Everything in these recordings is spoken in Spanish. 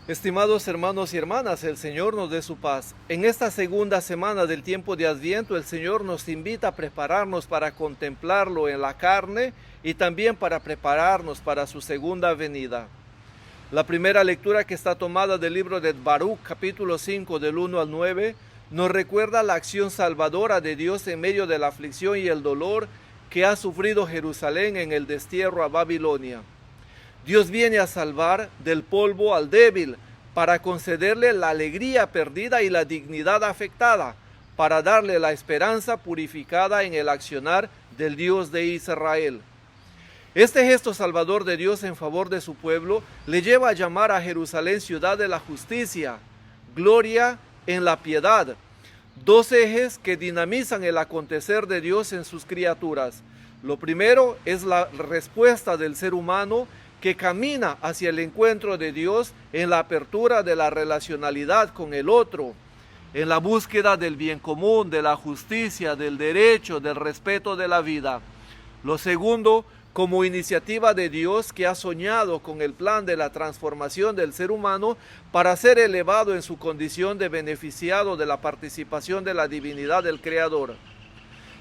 Estimados hermanos y hermanas, el Señor nos dé su paz. En esta segunda semana del tiempo de Adviento, el Señor nos invita a prepararnos para contemplarlo en la carne y también para prepararnos para su segunda venida. La primera lectura, que está tomada del libro de Baruch, capítulo 5, del 1 al 9, nos recuerda la acción salvadora de Dios en medio de la aflicción y el dolor que ha sufrido Jerusalén en el destierro a Babilonia. Dios viene a salvar del polvo al débil, para concederle la alegría perdida y la dignidad afectada, para darle la esperanza purificada en el accionar del Dios de Israel. Este gesto salvador de Dios en favor de su pueblo le lleva a llamar a Jerusalén ciudad de la justicia, gloria en la piedad, dos ejes que dinamizan el acontecer de Dios en sus criaturas. Lo primero es la respuesta del ser humano que camina hacia el encuentro de Dios en la apertura de la relacionalidad con el otro, en la búsqueda del bien común, de la justicia, del derecho, del respeto de la vida. Lo segundo, como iniciativa de Dios que ha soñado con el plan de la transformación del ser humano para ser elevado en su condición de beneficiado de la participación de la divinidad del Creador.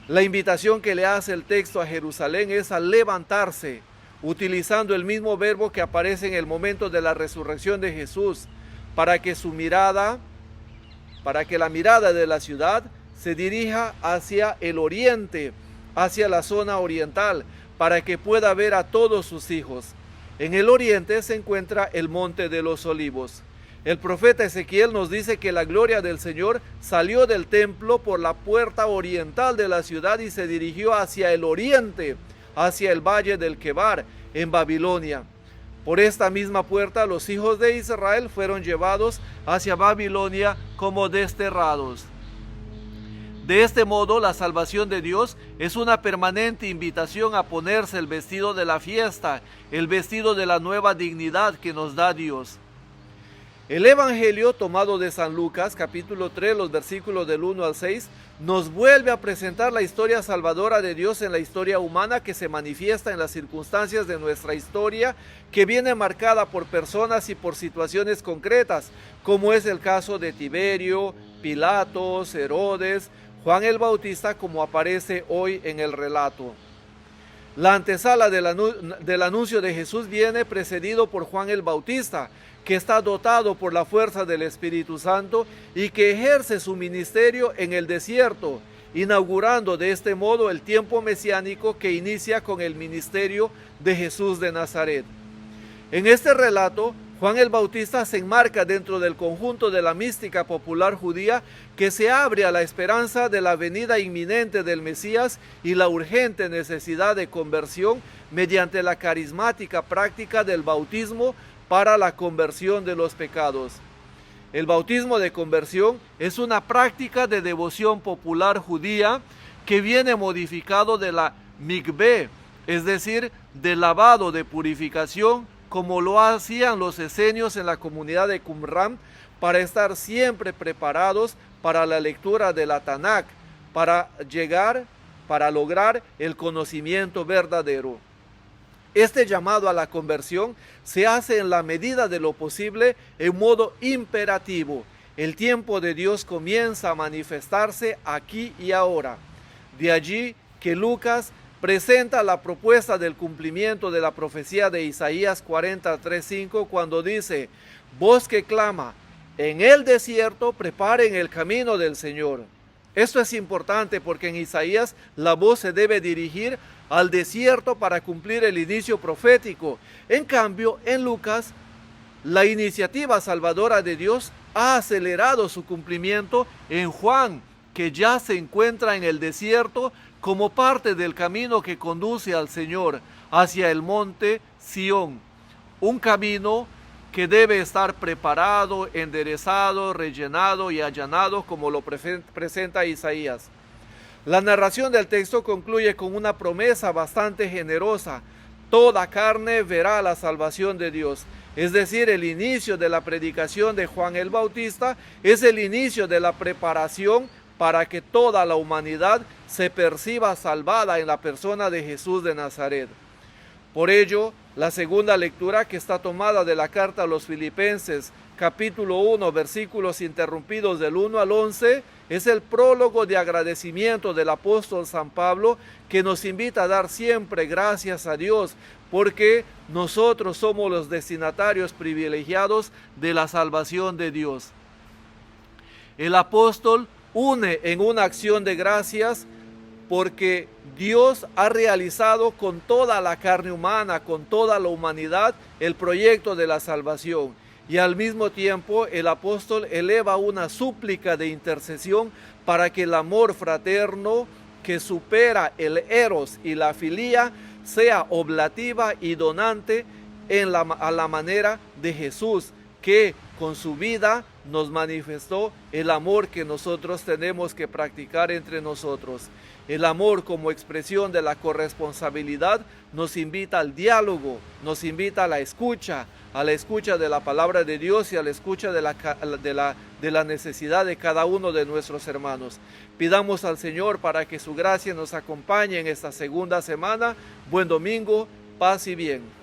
La invitación que le hace el texto a Jerusalén es a levantarse, utilizando el mismo verbo que aparece en el momento de la resurrección de Jesús, para que la mirada de la ciudad se dirija hacia el oriente, hacia la zona oriental, para que pueda ver a todos sus hijos. En el oriente se encuentra el Monte de los Olivos. El profeta Ezequiel nos dice que la gloria del Señor salió del templo por la puerta oriental de la ciudad y se dirigió hacia el oriente, hacia el valle del Quebar, en Babilonia. Por esta misma puerta los hijos de Israel fueron llevados hacia Babilonia como desterrados. De este modo, la salvación de Dios es una permanente invitación a ponerse el vestido de la fiesta, el vestido de la nueva dignidad que nos da Dios. El Evangelio tomado de San Lucas, capítulo 3, los versículos del 1 al 6, nos vuelve a presentar la historia salvadora de Dios en la historia humana que se manifiesta en las circunstancias de nuestra historia, que viene marcada por personas y por situaciones concretas, como es el caso de Tiberio, Pilatos, Herodes, Juan el Bautista, como aparece hoy en el relato. La antesala del anuncio de Jesús viene precedido por Juan el Bautista, que está dotado por la fuerza del Espíritu Santo y que ejerce su ministerio en el desierto, inaugurando de este modo el tiempo mesiánico que inicia con el ministerio de Jesús de Nazaret. En este relato, Juan el Bautista se enmarca dentro del conjunto de la mística popular judía que se abre a la esperanza de la venida inminente del Mesías y la urgente necesidad de conversión mediante la carismática práctica del bautismo para la conversión de los pecados. El bautismo de conversión es una práctica de devoción popular judía que viene modificado de la mikveh, es decir, del lavado de purificación, como lo hacían los esenios en la comunidad de Qumran, para estar siempre preparados para la lectura de la Tanakh, para lograr el conocimiento verdadero. Este llamado a la conversión se hace en la medida de lo posible en modo imperativo. El tiempo de Dios comienza a manifestarse aquí y ahora. De allí que Lucas presenta la propuesta del cumplimiento de la profecía de Isaías 43:5 cuando dice: voz que clama, en el desierto preparen el camino del Señor. Esto es importante porque en Isaías la voz se debe dirigir al desierto para cumplir el inicio profético. En cambio, en Lucas, la iniciativa salvadora de Dios ha acelerado su cumplimiento en Juan, que ya se encuentra en el desierto como parte del camino que conduce al Señor hacia el monte Sión. Un camino que debe estar preparado, enderezado, rellenado y allanado, como lo presenta Isaías. La narración del texto concluye con una promesa bastante generosa: toda carne verá la salvación de Dios. Es decir, el inicio de la predicación de Juan el Bautista es el inicio de la preparación para que toda la humanidad se perciba salvada en la persona de Jesús de Nazaret. Por ello, la segunda lectura, que está tomada de la carta a los Filipenses, capítulo 1, versículos interrumpidos del 1 al 11, es el prólogo de agradecimiento del apóstol San Pablo, que nos invita a dar siempre gracias a Dios, porque nosotros somos los destinatarios privilegiados de la salvación de Dios. El apóstol une en una acción de gracias porque Dios ha realizado con toda la carne humana, con toda la humanidad, el proyecto de la salvación. Y al mismo tiempo el apóstol eleva una súplica de intercesión para que el amor fraterno que supera el eros y la filía sea oblativa y donante a la manera de Jesús, que con su vida nos manifestó el amor que nosotros tenemos que practicar entre nosotros. El amor como expresión de la corresponsabilidad nos invita al diálogo, nos invita a la escucha de la palabra de Dios y a la escucha de la necesidad de cada uno de nuestros hermanos. Pidamos al Señor para que su gracia nos acompañe en esta segunda semana. Buen domingo, paz y bien.